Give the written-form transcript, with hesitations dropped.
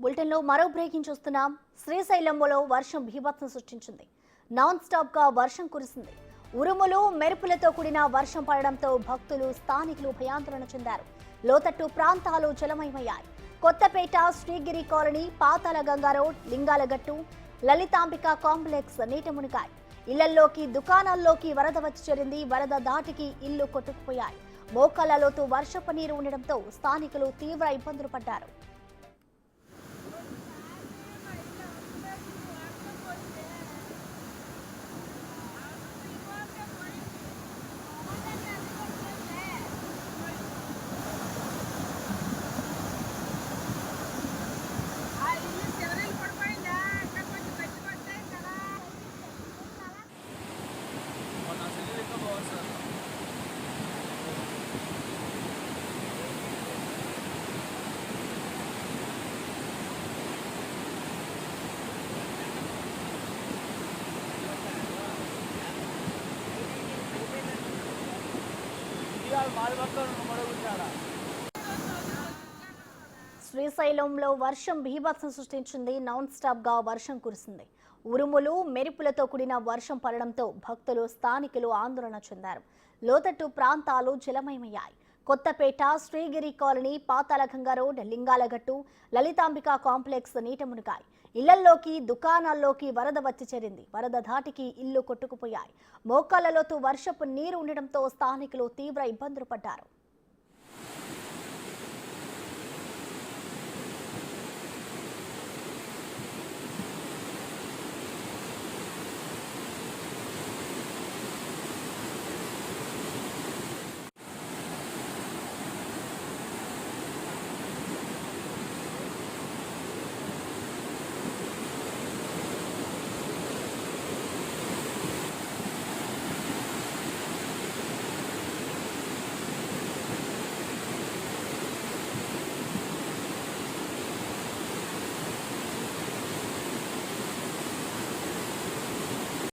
బులెటిన్లో మరో బ్రేకింగ్ చూస్తున్నాం. శ్రీశైలంలో వర్షం బీభత్సం సృష్టించింది. నాన్ స్టాప్ గా వర్షం కురిసింది. ఉరుములు మెరుపులతో కూడిన వర్షం పడడంతో భక్తులు స్థానికులు భయాందోళన చెందారు. లోతట్టు ప్రాంతాలు జలమయమయ్యాయి. కొత్తపేట, శ్రీగిరి కాలనీ, పాతాల గంగా రోడ్, లింగాలగట్టు, లలితాంబిక కాంప్లెక్స్ నీట మునిగాయి. ఇళ్లలోకి, దుకాణాల్లోకి వరద వచ్చి చేరింది. వరద దాటికి ఇల్లు కొట్టుకుపోయాయి. మోకాళ్ల లోతు వర్షపు నీరు ఉండడంతో స్థానికులు తీవ్ర ఇబ్బందులు పడ్డారు. శ్రీశైలంలో వర్షం బీభత్సం సృష్టించింది. నాన్ స్టాప్ గా వర్షం కురిసింది. ఉరుములు మెరుపులతో కూడిన వర్షం పడడంతో భక్తులు, స్థానికులు ఆందోళన చెందారు. లోతట్టు ప్రాంతాలు జలమయమయ్యాయి. కొత్తపేట, శ్రీగిరి కాలనీ, పాతాల గంగా రోడ్, లింగాలగట్టు, లలితాంబిక కాంప్లెక్స్ నీట మునిగాయి. ఇళ్లలోకి, దుకాణాల్లోకి వరద వచ్చి చేరింది. వరద ధాటికి ఇల్లు కొట్టుకుపోయాయి. మోకాళ్లలోతు వర్షపు నీరు ఉండడంతో స్థానికులు తీవ్ర ఇబ్బందులు పడ్డారు.